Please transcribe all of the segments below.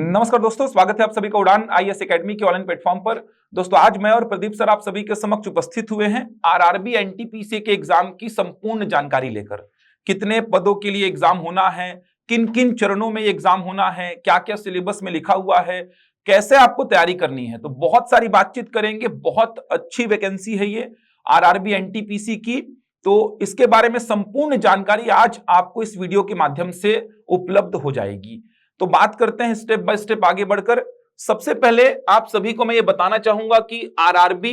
नमस्कार दोस्तों, स्वागत है आप सभी का उड़ान आईएएस एकेडमी के ऑनलाइन प्लेटफॉर्म पर। दोस्तों आज मैं और प्रदीप सर आप सभी के समक्ष उपस्थित हुए हैं आरआरबी एनटीपीसी के एग्जाम की संपूर्ण जानकारी लेकर। कितने पदों के लिए एग्जाम होना है, किन किन चरणों में एग्जाम होना है, क्या क्या सिलेबस में लिखा हुआ है, कैसे आपको तैयारी करनी है, तो बहुत सारी बातचीत करेंगे। बहुत अच्छी वैकेंसी है ये आरआरबी एनटीपीसी की, तो इसके बारे में संपूर्ण जानकारी आज आपको इस वीडियो के माध्यम से उपलब्ध हो जाएगी। तो बात करते हैं स्टेप बाय स्टेप आगे बढ़कर। सबसे पहले आप सभी को मैं ये बताना चाहूंगा कि आरआरबी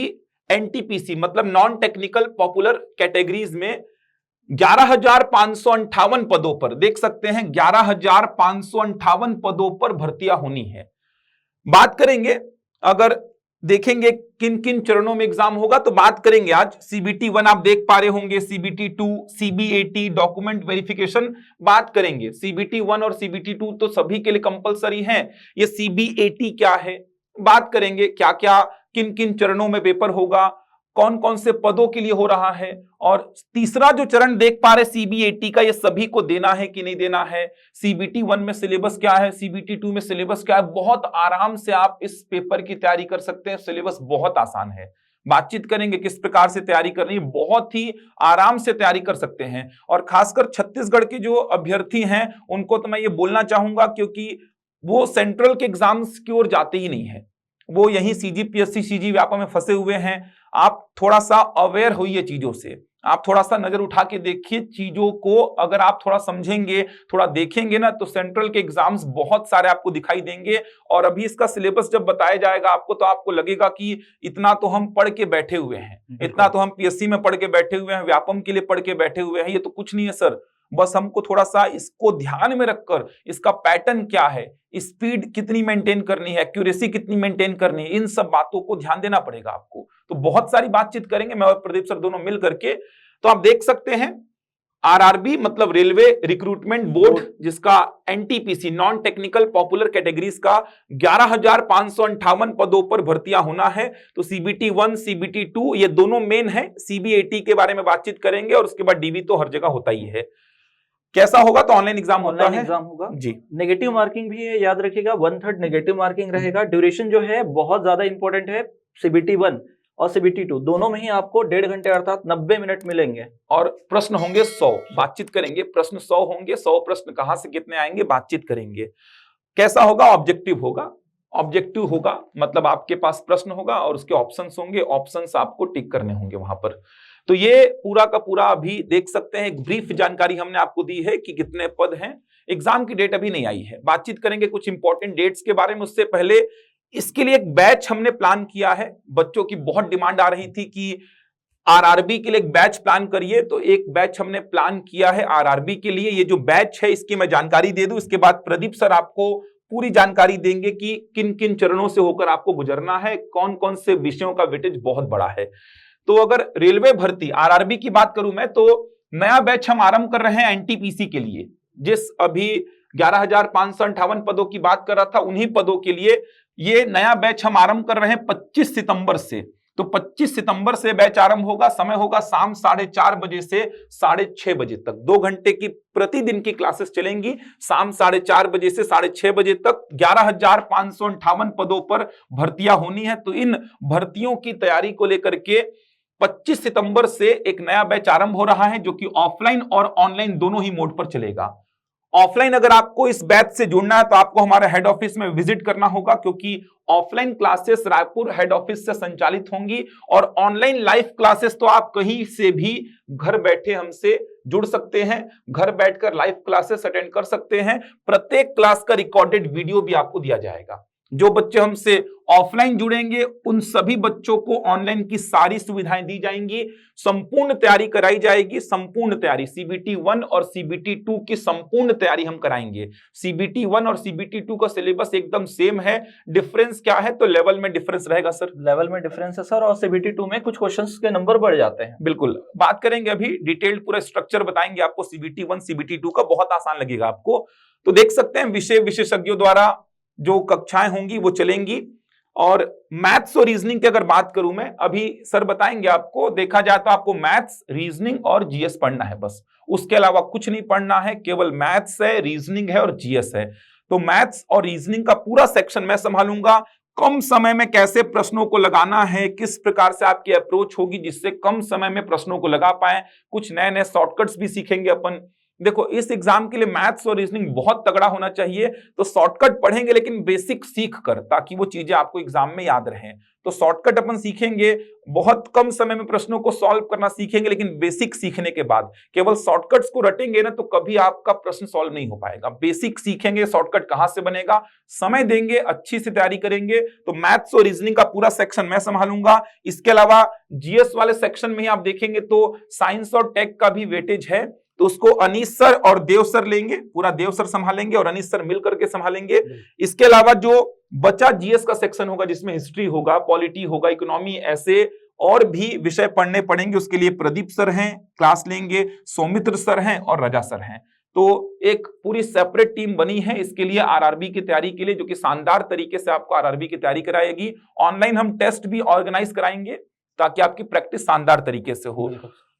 एनटीपीसी मतलब नॉन टेक्निकल पॉपुलर कैटेगरीज में 11,558 पदों पर देख सकते हैं 11,558 पदों पर भर्तियां होनी है। बात करेंगे, अगर देखेंगे किन किन चरणों में एग्जाम होगा तो बात करेंगे आज सीबीटी 1 आप देख पा रहे होंगे, सीबीटी 2, सीबीएटी डॉक्यूमेंट वेरिफिकेशन बात करेंगे। सीबीटी 1 और सीबीटी 2 तो सभी के लिए कंपलसरी है। ये सीबीएटी क्या है बात करेंगे, क्या क्या किन किन चरणों में पेपर होगा, कौन कौन से पदों के लिए हो रहा है, और तीसरा जो चरण देख पा रहे सीबीएटी का, ये सभी को देना है कि नहीं देना है, सीबीटी 1 में सिलेबस क्या है, सीबीटी 2 में सिलेबस क्या है। बहुत आराम से आप इस पेपर की तैयारी कर सकते हैं, सिलेबस बहुत आसान है। बातचीत करेंगे किस प्रकार से तैयारी करनी है, बहुत ही आराम से तैयारी कर सकते हैं। और खासकर छत्तीसगढ़ के जो अभ्यर्थी हैं उनको तो मैं ये बोलना चाहूंगा, क्योंकि वो सेंट्रल के एग्जाम्स की ओर जाते ही नहीं है, वो यही सीजीपीएससी सीजी व्यापा में फंसे हुए हैं। आप थोड़ा सा अवेयर होइए चीजों से, आप थोड़ा सा नजर उठा के देखिए चीजों को। अगर आप थोड़ा समझेंगे, थोड़ा देखेंगे ना, तो सेंट्रल के एग्जाम्स बहुत सारे आपको दिखाई देंगे। और अभी इसका सिलेबस जब बताया जाएगा आपको, तो आपको लगेगा कि इतना तो हम पढ़ के बैठे हुए हैं, इतना तो हम पीएससी में पढ़ के बैठे हुए हैं, व्यापम के लिए पढ़ के बैठे हुए हैं। ये तो कुछ नहीं है सर, बस हमको थोड़ा सा इसको ध्यान में रखकर इसका पैटर्न क्या है, स्पीड कितनी मेंटेन करनी है, एक्यूरेसी कितनी मेंटेन करनी है, इन सब बातों को ध्यान देना पड़ेगा आपको। तो बहुत सारी बातचीत करेंगे मैं और प्रदीप सर दोनों मिल करके। तो आप देख सकते हैं आरआरबी मतलब रेलवे रिक्रूटमेंट बोर्ड, जिसका NTPC non technical popular categories का 11,558 पदों पर भर्तियां होना है। तो सीबीटी 1 सीबीटी 2 ये दोनों मेन है। सीबीएटी के बारे में बातचीत करेंगे और उसके बाद डीबी तो हर जगह होता ही है। कैसा होगा तो ऑनलाइन एग्जाम होता है, एग्जाम होगा जी। नेगेटिव मार्किंग भी है, याद रखिएगा 1/3 नेगेटिव मार्किंग रहेगा। ड्यूरेशन जो है बहुत ज्यादा इंपॉर्टेंट है। सीबीटी 1 और सीबीटी 2 दोनों में ही आपको 1.5 घंटे अर्थात 90 मिनट मिलेंगे। और प्रश्न होंगे 100, बातचीत करेंगे। प्रश्न 100 होंगे, 100 प्रश्न कहां से कितने आएंगे बातचीत करेंगे। कैसा होगा, ऑब्जेक्टिव होगा। ऑब्जेक्टिव होगा मतलब आपके पास प्रश्न होगा और उसके ऑप्शंस होंगे, ऑप्शंस आपको टिक करने होंगे वहां पर। तो ये पूरा का पूरा अभी देख सकते हैं, एक ब्रीफ जानकारी हमने आपको दी है कि कितने पद हैं। एग्जाम की डेट अभी नहीं आई है, बातचीत करेंगे कुछ इंपॉर्टेंट डेट्स के बारे में। उससे पहले इसके लिए एक बैच हमने प्लान किया है। बच्चों की बहुत डिमांड आ रही थी कि आरआरबी के लिए एक बैच प्लान करिए, तो एक बैच हमने प्लान किया है आरआरबी के लिए। ये जो बैच है इसकी मैं जानकारी दे दूं, इसके बाद प्रदीप सर आपको पूरी जानकारी देंगे कि किन किन चरणों से होकर आपको गुजरना है, कौन कौन से विषयों का वेटेज बहुत बड़ा है। तो अगर रेलवे भर्ती आरआरबी की बात करूं मैं, तो नया बैच हम आरंभ कर रहे हैं एनटीपीसी के लिए। जिस अभी 11,558 पदों की बात कर रहा था, उन्हीं पदों के लिए ये नया बैच हम आरंभ कर रहे हैं 25 सितंबर से। तो 25 सितंबर से बैच आरंभ होगा। समय होगा शाम 4:30 बजे से 6:30 बजे तक। 2 घंटे की प्रतिदिन की क्लासेस चलेंगी, शाम 4:30 बजे से 6:30 बजे तक। 11,558 पदों पर भर्तियां होनी है। तो इन भर्तियों की तैयारी को लेकर के 25 सितंबर से एक नया बैच आरंभ हो रहा है, जो कि ऑफलाइन और ऑनलाइन दोनों ही मोड पर चलेगा। ऑफलाइन अगर आपको इस बैच से जुड़ना है तो आपको हमारे हेड ऑफिस में विजिट करना होगा, क्योंकि offline classes Raipur head office से संचालित होंगी। और ऑनलाइन लाइव क्लासेस तो आप कहीं से भी घर बैठे हमसे जुड़ सकते हैं, घर बैठकर लाइव क्लासेस अटेंड कर सकते हैं। प्रत्येक क्लास का रिकॉर्डेड वीडियो भी आपको दिया जाएगा। जो बच्चे हमसे ऑफलाइन जुड़ेंगे उन सभी बच्चों को ऑनलाइन की सारी सुविधाएं दी जाएंगी, संपूर्ण तैयारी कराई जाएगी। संपूर्ण तैयारी सीबीटी 1 और सीबीटी 2 की संपूर्ण तैयारी हम कराएंगे। सीबीटी 1 और सीबीटी 2 का सिलेबस एकदम सेम है। डिफरेंस क्या है, तो लेवल में डिफरेंस रहेगा सर। लेवल में डिफरेंस है सर, और सीबीटी 2 में कुछ क्वेश्चंस के नंबर बढ़ जाते हैं। बिल्कुल बात करेंगे, अभी डिटेल्ड पूरा स्ट्रक्चर बताएंगे आपको सीबीटी 1 सीबीटी 2 का, बहुत आसान लगेगा आपको। तो देख सकते हैं विषय विशेषज्ञों द्वारा जो कक्षाएं होंगी वो चलेंगी। और मैथ्स और रीजनिंग की अगर बात करूं मैं, अभी सर बताएंगे आपको। देखा जाए तो आपको मैथ्स, रीजनिंग और जीएस पढ़ना है बस, उसके अलावा कुछ नहीं पढ़ना है। केवल मैथ्स है, रीजनिंग है और जीएस है। तो मैथ्स और रीजनिंग का पूरा सेक्शन मैं संभालूंगा। कम समय में कैसे प्रश्नों को लगाना है, किस प्रकार से आपकी अप्रोच होगी जिससे कम समय में प्रश्नों को लगा पाए, कुछ नए नए शॉर्टकट्स भी सीखेंगे अपन। देखो इस एग्जाम के लिए मैथ्स और रीजनिंग बहुत तगड़ा होना चाहिए, तो शॉर्टकट पढ़ेंगे लेकिन बेसिक सीख कर, ताकि वो चीजें आपको एग्जाम में याद रहें। तो शॉर्टकट अपन सीखेंगे, बहुत कम समय में प्रश्नों को सॉल्व करना सीखेंगे, लेकिन बेसिक सीखने के बाद केवल शॉर्टकट्स को रटेंगे ना तो कभी आपका प्रश्न सॉल्व नहीं हो पाएगा। बेसिक सीखेंगे, शॉर्टकट कहां से बनेगा, समय देंगे, अच्छी से तैयारी करेंगे। तो मैथ्स और रीजनिंग का पूरा सेक्शन मैं संभालूंगा। इसके अलावा जीएस वाले सेक्शन में ही आप देखेंगे तो साइंस और टेक का भी वेटेज है, तो उसको अनीश सर और देव सर लेंगे, पूरा देव सर संभालेंगे और अनीश सर मिल करके संभालेंगे। इसके अलावा जो बचा जीएस का सेक्शन होगा जिसमें हिस्ट्री होगा, पॉलिटी होगा, इकोनॉमी, ऐसे और भी विषय पढ़ने पड़ेंगे, उसके लिए प्रदीप सर हैं, क्लास लेंगे, सौमित्र सर हैं और रजा सर हैं। तो एक पूरी सेपरेट टीम बनी है इसके लिए, आरआरबी की तैयारी के लिए, जो कि शानदार तरीके से आपको आरआरबी की तैयारी कराएगी। ऑनलाइन हम टेस्ट भी ऑर्गेनाइज कराएंगे ताकि आपकी प्रैक्टिस शानदार तरीके से हो।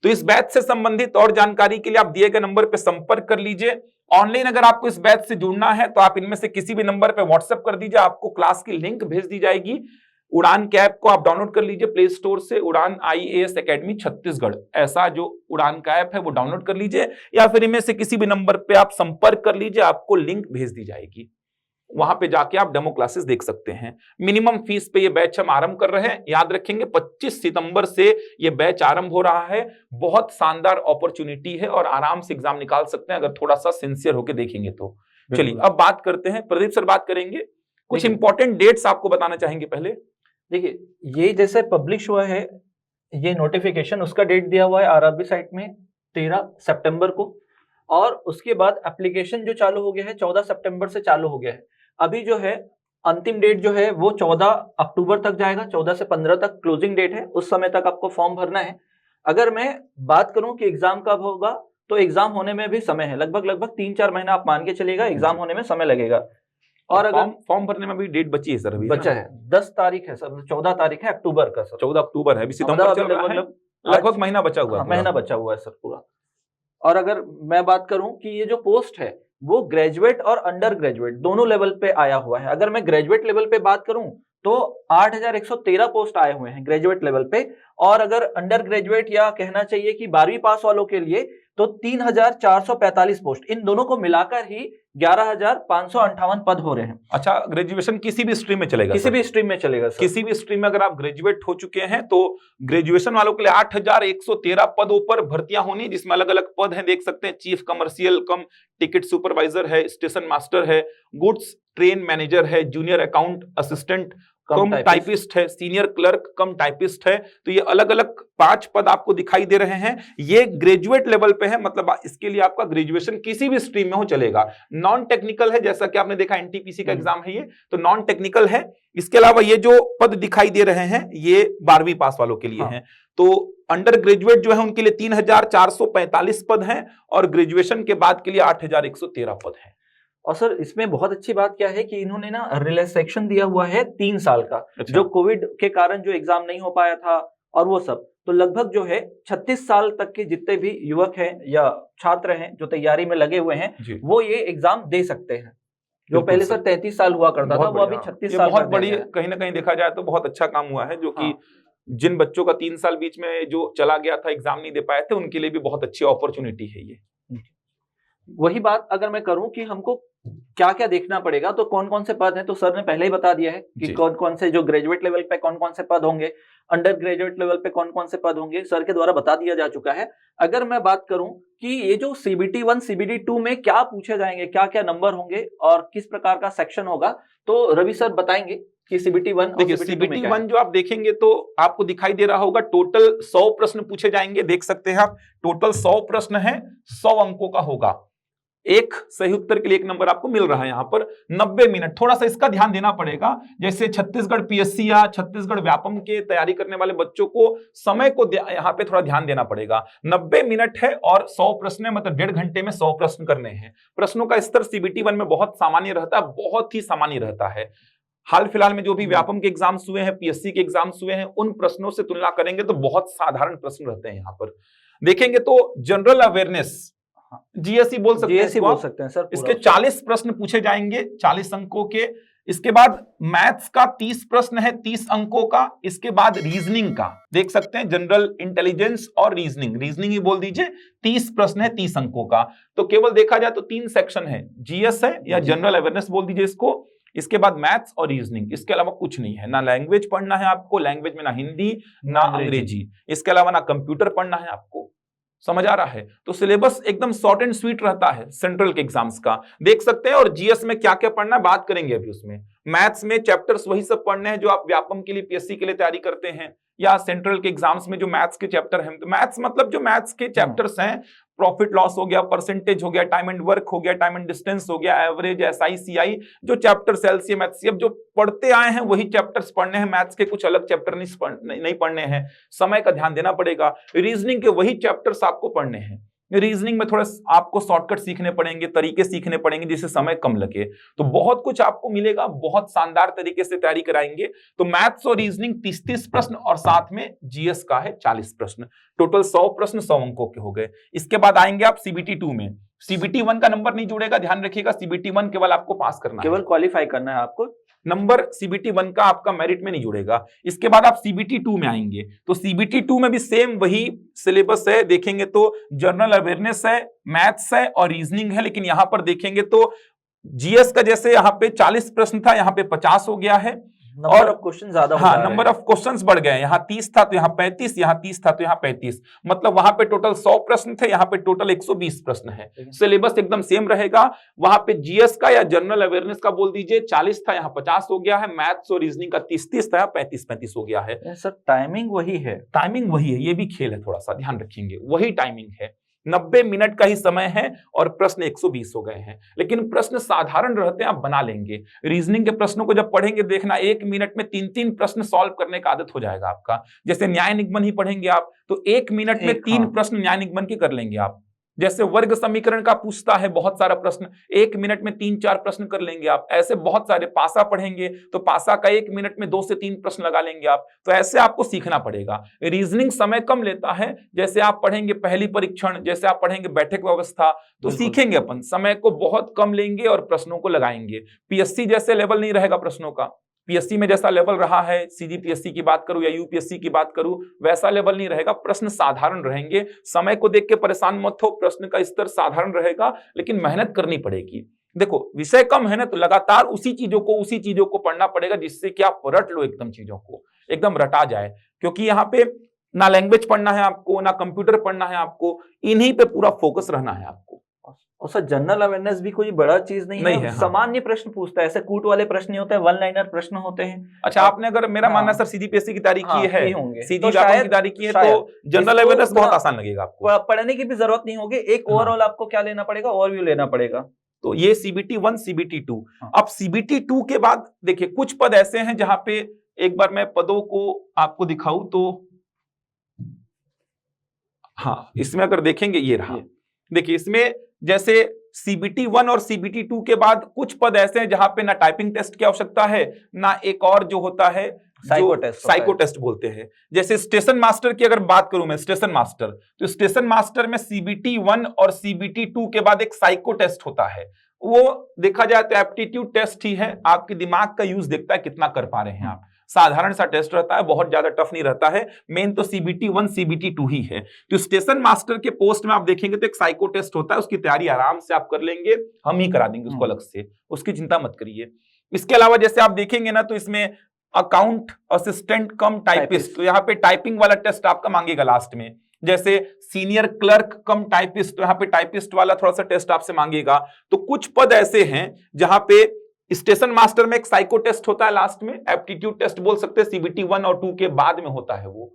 तो इस बैच से संबंधित और जानकारी के लिए आप दिए गए नंबर पर संपर्क कर लीजिए। ऑनलाइन अगर आपको इस बैच से जुड़ना है तो आप इनमें से किसी भी नंबर पर व्हाट्सएप कर दीजिए, आपको क्लास की लिंक भेज दी जाएगी। उड़ान के ऐप को आप डाउनलोड कर लीजिए प्ले स्टोर से, उड़ान IAS एकेडमी छत्तीसगढ़, ऐसा जो उड़ान का ऐप है वो डाउनलोड कर लीजिए, या फिर इनमें से किसी भी नंबर पे आप संपर्क कर लीजिए, आपको लिंक भेज दी जाएगी। वहां पे जाके आप डेमो क्लासेस देख सकते हैं। मिनिमम फीस पे ये बैच हम आरंभ कर रहे हैं, याद रखेंगे 25 सितंबर से ये बैच आरंभ हो रहा है। बहुत शानदार अपॉर्चुनिटी है और आराम से एग्जाम निकाल सकते हैं अगर थोड़ा सा सिंसियर होकर देखेंगे तो। चलिए अब बात करते हैं, प्रदीप सर बात करेंगे, कुछ इंपॉर्टेंट डेट्स आपको बताना चाहेंगे पहले। देखिए ये जैसे पब्लिश हुआ है ये नोटिफिकेशन, उसका डेट दिया हुआ है आरआरबी साइट में 13 सितंबर को, और उसके बाद एप्लीकेशन जो चालू हो गया है 14 सितंबर से चालू हो गया है। अभी जो है अंतिम डेट जो है वो 14 अक्टूबर तक जाएगा, 14 से 15 तक क्लोजिंग डेट है, उस समय तक आपको फॉर्म भरना है। अगर मैं बात करूं कि एग्जाम कब होगा, तो एग्जाम होने में भी समय है, लगभग 3-4 महीना आप मान के चलिएगा, एग्जाम होने में समय लगेगा। और अगर फॉर्म भरने में भी डेट बची है सर, अभी बचा है 10 तारीख है सर, 14 तारीख है अक्टूबर का सर, 14 अक्टूबर है, अभी सितंबर चल रहा है, लगभग महीना बचा हुआ है, महीना बचा हुआ है सर पूरा। और अगर मैं बात करूं कि ये जो पोस्ट है वो ग्रेजुएट और अंडर ग्रेजुएट दोनों लेवल पे आया हुआ है। अगर मैं ग्रेजुएट लेवल पे बात करूं तो 8113 पोस्ट आए हुए हैं ग्रेजुएट लेवल पे, और अगर अंडर ग्रेजुएट या कहना चाहिए कि 12वीं पास वालों के लिए तो 3445 पोस्ट, इन दोनों को मिलाकर ही 11558 पद हो रहे हैं। अच्छा, ग्रेजुएशन किसी भी स्ट्रीम में चलेगा? किसी भी स्ट्रीम में चलेगा सर। किसी भी स्ट्रीम में अगर आप ग्रेजुएट हो चुके हैं तो ग्रेजुएशन वालों के लिए 8113 पदों पर भर्तियां होनी, जिसमें अलग अलग पद हैं, देख सकते हैं, चीफ कमर्शियल कम टिकट सुपरवाइजर है, स्टेशन मास्टर है, गुड्स ट्रेन मैनेजर है, जूनियर अकाउंट असिस्टेंट कम टाइपिस्ट है, सीनियर क्लर्क कम टाइपिस्ट है। तो ये अलग अलग 5 पद आपको दिखाई दे रहे हैं, ये ग्रेजुएट लेवल पे है, मतलब इसके लिए आपका ग्रेजुएशन किसी भी स्ट्रीम में हो चलेगा। नॉन टेक्निकल है, जैसा कि आपने देखा एनटीपीसी का एग्जाम है ये, तो नॉन टेक्निकल है। इसके अलावा ये जो पद दिखाई दे रहे हैं ये 12वीं पास वालों के लिए हैं। तो अंडर ग्रेजुएट जो है उनके लिए 3445 पद हैं, और ग्रेजुएशन के बाद के लिए 8113 पद हैं। और सर इसमें बहुत अच्छी बात क्या है कि इन्होंने ना रिलैक्सेशन दिया हुआ है 3 साल का। अच्छा। जो कोविड के कारण जो एग्जाम नहीं हो पाया था और वो सब, तो लगभग जो है 36 साल तक के जितने भी युवक हैं या छात्र हैं जो तैयारी में लगे हुए हैं वो ये एग्जाम दे सकते हैं। जो पहले सर 33 साल हुआ करता था वो अभी 36 साल। बहुत बड़ी, कहीं ना कहीं देखा जाए तो बहुत अच्छा काम हुआ है, जो कि जिन बच्चों का 3 साल बीच में जो चला गया था, एग्जाम नहीं दे पाए थे, उनके लिए भी बहुत अच्छी अपॉर्चुनिटी है ये। वही बात अगर मैं करूं कि हमको क्या क्या देखना पड़ेगा, तो कौन कौन से पद हैं, तो सर ने पहले ही बता दिया है कि कौन कौन से जो ग्रेजुएट लेवल पे कौन कौन से पद होंगे, अंडर ग्रेजुएट लेवल पे कौन कौन से पद होंगे, सर के द्वारा बता दिया जा चुका है। अगर मैं बात करूं कि ये जो CBT1 CBT2 में क्या पूछे जाएंगे, क्या क्या नंबर होंगे और किस प्रकार का सेक्शन होगा, तो रवि सर बताएंगे कि CBT1 और CBT1 जो आप देखेंगे तो आपको दिखाई दे रहा होगा, टोटल 100 प्रश्न पूछे जाएंगे, देख सकते हैं आप, टोटल 100 प्रश्न है, 100 अंकों का होगा। एक सही उत्तर के लिए 1 नंबर आपको मिल रहा है यहाँ पर। 90 मिनट, थोड़ा सा इसका ध्यान देना पड़ेगा, जैसे छत्तीसगढ़ PSC या छत्तीसगढ़ व्यापम के तैयारी करने वाले बच्चों को समय को यहाँ पे थोड़ा ध्यान देना पड़ेगा। 90 मिनट है और 100 प्रश्न है, मतलब 1.5 घंटे में 100 प्रश्न करने हैं। प्रश्नों का स्तर CBT1 में बहुत सामान्य रहता है, बहुत ही सामान्य रहता है। हाल फिलहाल में जो भी व्यापम के एग्जाम्स हुए हैं, PSC के एग्जाम्स हुए हैं, उन प्रश्नों से तुलना करेंगे तो बहुत साधारण प्रश्न रहते हैं। यहाँ पर देखेंगे तो जनरल अवेयरनेस जीएस बोल सकते हैं जीएससी इसको बोल आप। सकते हैं सर। इसके 40 प्रश्न पूछे जाएंगे 40 अंकों के। इसके बाद मैथ्स का 30 प्रश्न है 30 अंकों का। इसके बाद रीजनिंग का देख सकते हैं, जनरल इंटेलिजेंस और रीजनिंग ही बोल दीजिए, 30 प्रश्न है 30 अंकों का। तो केवल देखा जाए तो 3 सेक्शन है, जीएस है या जनरल अवेयरनेस बोल दीजिए इसको, इसके बाद मैथ्स और रीजनिंग, इसके अलावा कुछ नहीं है। ना लैंग्वेज पढ़ना है आपको, लैंग्वेज में ना हिंदी ना अंग्रेजी, इसके अलावा ना कंप्यूटर पढ़ना है आपको। समझ आ रहा है? तो सिलेबस एकदम शॉर्ट एंड स्वीट रहता है सेंट्रल के एग्जाम्स का, देख सकते हैं। और जीएस में क्या क्या पढ़ना है बात करेंगे अभी उसमें। मैथ्स में चैप्टर्स वही सब पढ़ने हैं जो आप व्यापम के लिए, पीएससी के लिए तैयारी करते हैं, या सेंट्रल के एग्जाम्स में जो मैथ्स के चैप्टर हैं। तो मैथ्स मतलब जो मैथ्स के चैप्टर्स हैं, प्रॉफिट लॉस हो गया, परसेंटेज हो गया, टाइम एंड वर्क हो गया, टाइम एंड डिस्टेंस हो गया, एवरेज, एसआई, सीआई, जो चैप्टर्स एलसीएम एचसीएफ जो पढ़ते आए हैं वही चैप्टर्स पढ़ने हैं। मैथ्स के कुछ अलग चैप्टर नहीं पढ़ने हैं, समय का ध्यान देना पड़ेगा। रीजनिंग के वही चैप्टर्स आपको पढ़ने हैं। रीजनिंग में थोड़ा आपको शॉर्टकट सीखने पड़ेंगे, तरीके सीखने पड़ेंगे जिससे समय कम लगे। तो बहुत कुछ आपको मिलेगा, बहुत शानदार तरीके से तैयारी कराएंगे। तो मैथ्स और रीजनिंग 30 प्रश्न और साथ में जीएस का है 40 प्रश्न, टोटल 100 प्रश्न 100 अंकों के हो गए। इसके बाद आएंगे आप सीबीटी 2 में। सीबीटी 1 का नंबर नहीं जुड़ेगा, ध्यान रखिएगा। सीबीटी 1 केवल आपको पास करना है, केवल क्वालिफाई करना है आपको, नंबर सीबीटी 1 का आपका मेरिट में नहीं जुड़ेगा। इसके बाद आप सीबीटी 2 में आएंगे तो सीबीटी 2 में भी सेम वही सिलेबस है। देखेंगे तो जनरल अवेयरनेस है, मैथ्स है और रीजनिंग है, लेकिन यहां पर देखेंगे तो जीएस का जैसे यहां पे 40 प्रश्न था, यहां पे 50 हो गया है। नंबर ऑफ क्वेश्चन ज्यादा हाँ, नंबर ऑफ क्वेश्चंस बढ़ गए। यहाँ 30 था तो यहाँ 35, यहाँ 30 था तो यहाँ 35, मतलब वहां पे टोटल 100 प्रश्न थे, यहाँ पे टोटल 120 प्रश्न है। सिलेबस एकदम सेम रहेगा। वहां पे जीएस का या जनरल अवेयरनेस का बोल दीजिए 40 था, यहाँ 50 हो गया है। मैथ्स और रीजनिंग का 30 था, 35 हो गया है। सर टाइमिंग वही है, टाइमिंग वही है, ये भी खेल है, थोड़ा सा ध्यान रखेंगे, वही टाइमिंग है। 90 मिनट का ही समय है और प्रश्न 120 हो गए हैं, लेकिन प्रश्न साधारण रहते हैं, आप बना लेंगे। रीजनिंग के प्रश्नों को जब पढ़ेंगे देखना 1 मिनट में 3 प्रश्न सॉल्व करने का आदत हो जाएगा आपका। जैसे न्याय निगमन ही पढ़ेंगे आप तो 1 मिनट में 3 प्रश्न न्याय निगमन के कर लेंगे आप। जैसे वर्ग समीकरण का पूछता है बहुत सारा प्रश्न, 1 मिनट में 3-4 प्रश्न कर लेंगे आप। ऐसे बहुत सारे, पासा पढ़ेंगे तो पासा का 1 मिनट में 2 से 3 प्रश्न लगा लेंगे आप। तो ऐसे आपको सीखना पड़ेगा। रीजनिंग समय कम लेता है, जैसे आप पढ़ेंगे पहली परीक्षण, जैसे आप पढ़ेंगे बैठक व्यवस्था, तो सीखेंगे अपन, समय को बहुत कम लेंगे और प्रश्नों को लगाएंगे। पीएससी जैसे लेवल नहीं रहेगा प्रश्नों का। पीएससी में जैसा लेवल रहा है, सीजीपीएससी की बात करूं या यूपीएससी की बात करूं, वैसा लेवल नहीं रहेगा। प्रश्न साधारण रहेंगे, समय को देख के परेशान मत हो, प्रश्न का स्तर साधारण रहेगा, लेकिन मेहनत करनी पड़ेगी। देखो विषय कम है ना, तो लगातार उसी चीजों को पढ़ना पड़ेगा, जिससे कि आप रट लो, एकदम चीजों को एकदम रटा जाए। क्योंकि यहाँ पे ना लैंग्वेज पढ़ना है आपको, ना कंप्यूटर पढ़ना है आपको, इन्हीं पे पूरा फोकस रहना है आपको। और सर जनरल अवेयरनेस भी कोई बड़ा चीज नहीं है। सामान्य प्रश्न पूछता है, ऐसे कूट वाले प्रश्न नहीं होते हैं, 1 लाइनर प्रश्न होते हैं। अच्छा, आपने अगर मेरा मानना सर सीजीपीएससी की तैयारी की है, सीजी की तैयारी की है, तो जनरल अवेयरनेस बहुत आसान लगेगा आपको, पढ़ने की भी जरूरत नहीं होगी। एक ओवरऑल आपको क्या लेना पड़ेगा, ओवरव्यू लेना पड़ेगा। तो ये सीबीटी 1 सीबीटी 2। अब सीबीटी 2 के बाद देखिए कुछ पद ऐसे हैं जहां पे, एक बार मैं पदों को आपको दिखाऊं तो, हाँ इसमें अगर देखेंगे ये रहा, देखिए इसमें जैसे सीबीटी 1 और सीबीटी 2 के बाद कुछ पद ऐसे हैं जहां पे ना टाइपिंग टेस्ट की आवश्यकता है, ना एक और जो होता है साइको टेस्ट बोलते हैं। जैसे स्टेशन मास्टर की अगर बात करूं मैं, स्टेशन मास्टर, तो स्टेशन मास्टर में सीबीटी 1 और सीबीटी 2 के बाद एक साइको टेस्ट होता है। वो देखा जाए तो एप्टीट्यूड टेस्ट ही है, आपके दिमाग का यूज देखता है कितना कर पा रहे हैं आप। साधारण सा टेस्ट रहता है, बहुत ज्यादा टफ नहीं रहता है। मेन तो सीबीटी 1 सीबीटी 2 ही है। तो स्टेशन मास्टर के पोस्ट में आप देखेंगे तो एक साइको टेस्ट होता है, उसकी तैयारी आराम से आप कर लेंगे, हम ही करा देंगे उसको अलग से, उसकी चिंता मत करिए। इसके अलावा जैसे आप देखेंगे ना, तो इसमें अकाउंट असिस्टेंट कम टाइपिस्ट, तो यहाँ पे टाइपिंग वाला टेस्ट आपका मांगेगा लास्ट में। जैसे सीनियर क्लर्क कम टाइपिस्ट, तो यहाँ पे टाइपिस्ट वाला थोड़ा सा टेस्ट आपसे मांगेगा। तो कुछ पद ऐसे हैं जहां पे स्टेशन मास्टर में एक साइको टेस्ट होता है लास्ट में, एप्टीट्यूड टेस्ट बोल सकते हैं, सीबीटी 1 और 2 के बाद में होता है वो,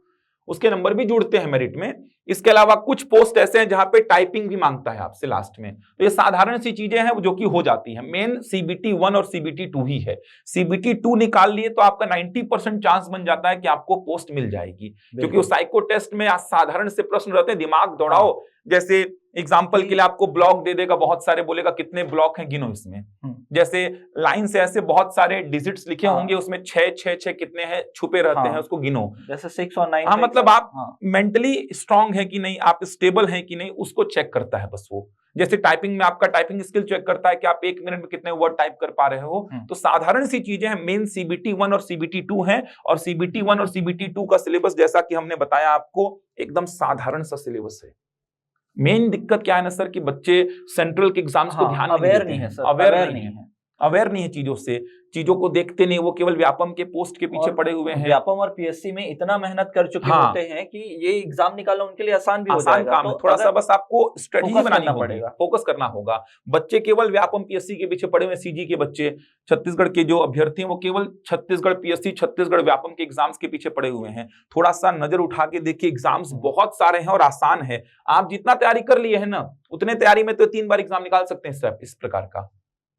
उसके नंबर भी जुड़ते हैं मेरिट में। इसके अलावा कुछ पोस्ट ऐसे हैं जहां पे टाइपिंग भी मांगता है आपसे लास्ट में। तो ये साधारण सी चीजें हैं जो कि हो जाती हैं। मेन सीबीटी 1 और सीबीटी 2 ही है। सीबीटी 2 निकाल लिए तो आपका 90% चांस बन जाता है कि आपको पोस्ट मिल जाएगी, क्योंकि वो साइको टेस्ट में साधारण से प्रश्न रहते हैं, दिमाग दौड़ाओ। जैसे एग्जाम्पल के लिए आपको ब्लॉक दे देगा बहुत सारे, बोलेगा कितने ब्लॉक हैं गिनो इसमें, जैसे लाइन से ऐसे बहुत सारे डिजिट्स लिखे हाँ। होंगे, उसमें 6 कितने हैं छुपे रहते हाँ। हैं, उसको गिनो। जैसे 6 और 9 हाँ, का मतलब exam- आप हाँ। मेंटली स्ट्रांग है कि नहीं, आप स्टेबल हैं कि नहीं, उसको चेक करता है बस वो। जैसे टाइपिंग में आपका टाइपिंग स्किल चेक करता है कि आप 1 मिनट में कितने वर्ड टाइप कर पा रहे हो। तो साधारण सी चीजें हैं। मेन CBT 1 और CBT 2 है, और CBT 1 और CBT 2 का सिलेबस जैसा कि हमने बताया आपको एकदम साधारण सा सिलेबस है। मेन दिक्कत क्या है ना सर कि बच्चे सेंट्रल के एग्जाम्स को हाँ, ध्यान नहीं अवेयर देते नहीं है हैं, सर, अवेयर अवेयर नहीं नहीं है, है। अवेयर नहीं है चीजों से, चीजों को देखते नहीं, वो केवल व्यापम के पोस्ट के पीछे और पड़े हुए हैं। व्यापम और PSC में इतना मेहनत कर चुके हाँ। होते हैं कि ये एग्जाम निकालना उनके लिए आसान भी हो आसान जाएगा। काम है, तो थोड़ा सा अगर बस आपको स्ट्रेटजी फोकस बनानी करना होगी, पड़ेगा। फोकस करना होगा। बच्चे केवल व्यापम PSC के पीछे पड़े हुए, CG के बच्चे, छत्तीसगढ़ के जो अभ्यर्थी हैं वो केवल छत्तीसगढ़ PSC, छत्तीसगढ़ व्यापम के एग्जाम्स के पीछे पड़े हुए हैं। थोड़ा सा नजर उठा के देखिए, एग्जाम्स बहुत सारे हैं और आसान है। आप जितना तैयारी कर लिए है ना, उतने तैयारी में तो 3 बार एग्जाम निकाल सकते हैं सर। इस प्रकार का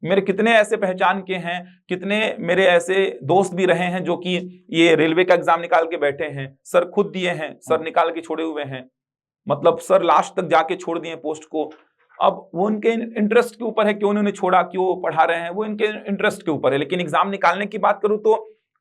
मेरे कितने ऐसे पहचान के हैं, कितने मेरे ऐसे दोस्त भी रहे हैं जो कि ये रेलवे का एग्जाम निकाल के बैठे हैं, सर खुद दिए हैं, सर निकाल के छोड़े हुए हैं, मतलब सर लास्ट तक जाके छोड़ दिए पोस्ट को। अब वो उनके इंटरेस्ट के ऊपर है, क्यों उन्होंने छोड़ा, क्यों पढ़ा रहे हैं, वो इनके इंटरेस्ट के ऊपर है। लेकिन एग्जाम निकालने की बात करूं तो,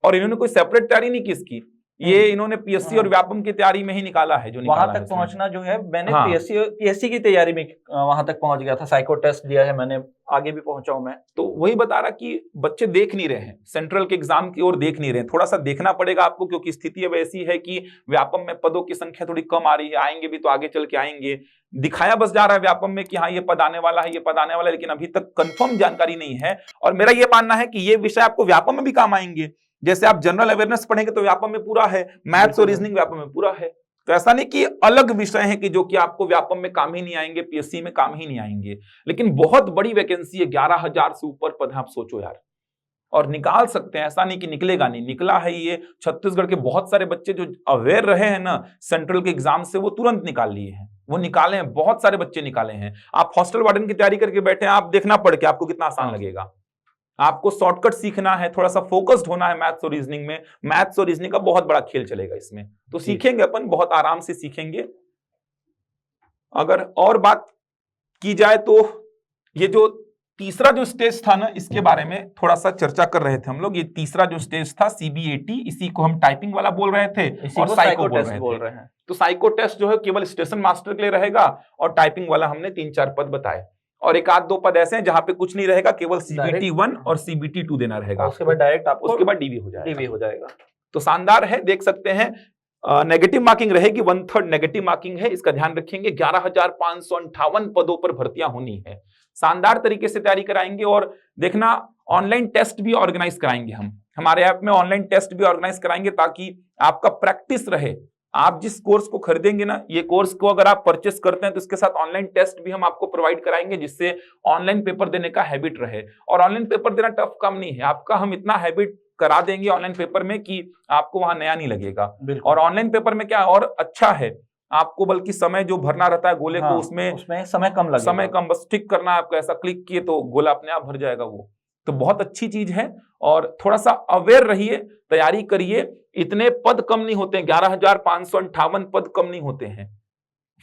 और इन्होंने कोई सेपरेट तैयारी नहीं की इसकी, ये इन्होंने PSC और व्यापम की तैयारी में ही निकाला है, जो वहां निकाला तक है इसमें। पहुंचना जो है, मैंने हाँ। PSC की तैयारी में वहां तक पहुंच गया था, साइको टेस्ट दिया है मैंने, आगे भी पहुंचा हूं मैं। तो वही बता रहा कि बच्चे देख नहीं रहे हैं, सेंट्रल के एग्जाम की ओर देख नहीं रहे हैं। थोड़ा सा देखना पड़ेगा आपको, क्योंकि स्थिति अब ऐसी है कि व्यापम में पदों की संख्या थोड़ी कम आ रही है, आएंगे भी तो आगे चल के आएंगे। दिखाया बस जा रहा है व्यापम में कि हाँ ये पद आने वाला है, ये पद आने वाला है, लेकिन अभी तक कंफर्म जानकारी नहीं है। और मेरा ये मानना है कि ये विषय आपको व्यापम में भी काम आएंगे। जैसे आप जनरल अवेयरनेस पढ़ेंगे तो व्यापम में पूरा है, मैथ्स और रीजनिंग व्यापम में पूरा है। तो ऐसा नहीं कि अलग विषय है कि जो कि आपको व्यापम में काम ही नहीं आएंगे, PSC में काम ही नहीं आएंगे। लेकिन बहुत बड़ी वैकेंसी है, 11,000 से ऊपर पद है, आप सोचो यार, और निकाल सकते हैं, ऐसा नहीं कि निकलेगा नहीं, निकला है ये। छत्तीसगढ़ के बहुत सारे बच्चे जो अवेयर रहे हैं ना सेंट्रल के एग्जाम से, वो तुरंत निकाल लिए हैं, वो निकाले हैं, बहुत सारे बच्चे निकाले हैं। आप हॉस्टल वार्डन की तैयारी करके बैठे हैं, आप देखना पड़ के आपको कितना आसान लगेगा। आपको शॉर्टकट सीखना है, थोड़ा सा फोकस्ड होना है मैथ्स और रीजनिंग में। मैथ्स और रीजनिंग का बहुत बड़ा खेल चलेगा इसमें, तो सीखेंगे अपन, बहुत आराम से सीखेंगे। अगर और बात की जाए तो ये जो तीसरा जो स्टेज था ना, इसके बारे में थोड़ा सा चर्चा कर रहे थे हम लोग। ये तीसरा जो स्टेज था CBAT, इसी को हम टाइपिंग वाला बोल रहे थे और साइको बोल रहे हैं। तो साइको टेस्ट जो है केवल स्टेशन मास्टर के लिए रहेगा, और टाइपिंग वाला हमने 3-4 पद बताए, और 1-2 पद ऐसे हैं जहां पे कुछ नहीं रहेगा, केवल CBT 1 और CBT 2 देना रहेगा। उसके बाद डायरेक्ट आपको उसके बाद DV हो जाएगा। तो शानदार है, देख सकते हैं। नेगेटिव मार्किंग रहेगी, 1/3 नेगेटिव मार्किंग है, इसका ध्यान रखेंगे। 11,558 पदों पर भर्तियां होनी है। शानदार तरीके से तैयारी कराएंगे, और देखना ऑनलाइन टेस्ट भी ऑर्गेनाइज कराएंगे हम, हमारे ऐप में ऑनलाइन टेस्ट भी ऑर्गेनाइज कराएंगे, ताकि आपका प्रैक्टिस रहे। आप जिस कोर्स को खरीदेंगे ना, ये कोर्स को अगर आप परचेस करते हैं तो इसके साथ ऑनलाइन टेस्ट भी हम आपको प्रोवाइड कराएंगे, जिससे ऑनलाइन पेपर देने का हैबिट रहे। और ऑनलाइन पेपर देना टफ काम नहीं है आपका, हम इतना हैबिट करा देंगे ऑनलाइन पेपर में कि आपको वहां नया नहीं लगेगा। और ऑनलाइन पेपर में क्या और अच्छा है, आपको बल्कि समय जो भरना रहता है गोले को, उसमें समय कम लगेगा, समय कम, बस टिक करना है आपको, ऐसा क्लिक किए तो गोला अपने आप भर जाएगा वो। तो बहुत अच्छी चीज है, और थोड़ा सा अवेयर रहिए, तैयारी करिए। इतने पद कम नहीं होते हैं, 11,558 पद कम नहीं होते हैं।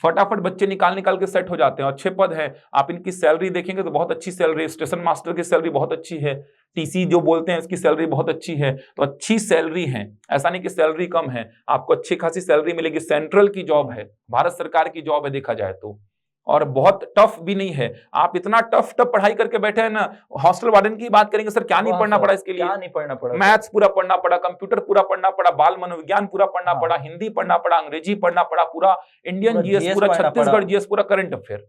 फटाफट बच्चे निकाल के सेट हो जाते हैं, अच्छे पद है। आप इनकी सैलरी देखेंगे तो बहुत अच्छी सैलरी, स्टेशन मास्टर की सैलरी बहुत अच्छी है, TC जो बोलते हैं इसकी सैलरी बहुत अच्छी है। तो अच्छी सैलरी है, ऐसा नहीं कि सैलरी कम है, आपको अच्छी खासी सैलरी मिलेगी। सेंट्रल की जॉब है, भारत सरकार की जॉब है देखा जाए तो, और बहुत टफ भी नहीं है। आप इतना टफ पढ़ाई करके बैठे हैं ना, हॉस्टल वार्डन की बात करेंगे, सर क्या नहीं पढ़ना पड़ा इसके लिए, क्या नहीं पढ़ना पड़ा, मैथ्स पूरा पढ़ना पड़ा, कंप्यूटर पूरा पढ़ना पड़ा, बाल मनोविज्ञान पूरा पढ़ना पड़ा, हिंदी पढ़ना पड़ा, अंग्रेजी पढ़ना पड़ा, पूरा इंडियन GS, पूरा छत्तीसगढ़ GS, पूरा करंट अफेयर।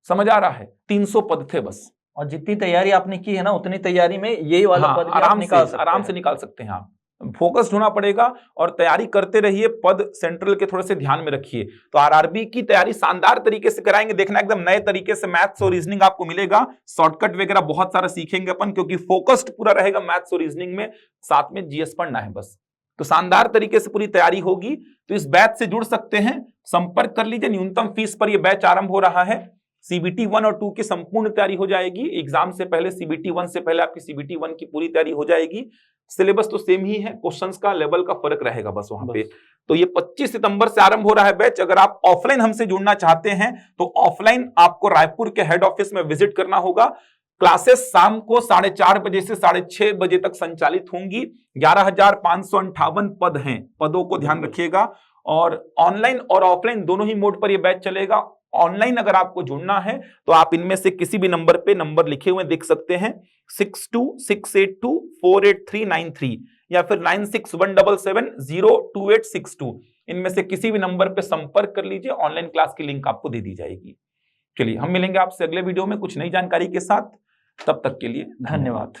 समझ आ रहा है? 300 पद थे बस, और जितनी तैयारी आपने की है ना, उतनी तैयारी में यही वाला पद भी आराम से निकाल सकते हैं आप। फोकस्ड होना पड़ेगा और तैयारी करते रहिए, पद सेंट्रल के थोड़े से ध्यान में रखिए। तो RRB की तैयारी शानदार तरीके से कराएंगे, देखना एकदम नए तरीके से मैथ्स और रीजनिंग आपको मिलेगा, शॉर्टकट वगैरह बहुत सारा सीखेंगे अपन, क्योंकि फोकस्ड पूरा रहेगा मैथ्स और रीजनिंग में, साथ में GS पढ़ना है बस। तो शानदार तरीके से पूरी तैयारी होगी। तो इस बैच से जुड़ सकते हैं, संपर्क कर लीजिए, न्यूनतम फीस पर यह बैच आरंभ हो रहा है। CBT 1 और 2 की संपूर्ण तैयारी हो जाएगी, एग्जाम से पहले CBT 1 से पहले आपकी CBT 1 की पूरी तैयारी हो जाएगी। सिलेबस तो सेम ही है, क्वेश्चंस का लेवल का फर्क रहेगा बस वहां पे। तो ये 25 सितंबर से आरंभ हो रहा है बैच। अगर आप ऑफलाइन हमसे जुड़ना चाहते हैं तो ऑफलाइन आपको रायपुर के हेड ऑफिस में विजिट करना होगा। क्लासेस शाम को 4:30 बजे से 6:30 बजे तक संचालित होंगी। 11,558 पद हैं, पदों को ध्यान रखिएगा। और ऑनलाइन और ऑफलाइन दोनों ही मोड पर यह बैच चलेगा। ऑनलाइन अगर आपको जुड़ना है तो आप इनमें से किसी भी नंबर पे नंबर लिखे हुए देख सकते हैं, 6268248393 या फिर 9617702862। इनमें से किसी भी नंबर पे संपर्क कर लीजिए, ऑनलाइन क्लास की लिंक आपको दे दी जाएगी। चलिए हम मिलेंगे आपसे अगले वीडियो में कुछ नई जानकारी के साथ, तब तक के लिए धन्यवाद।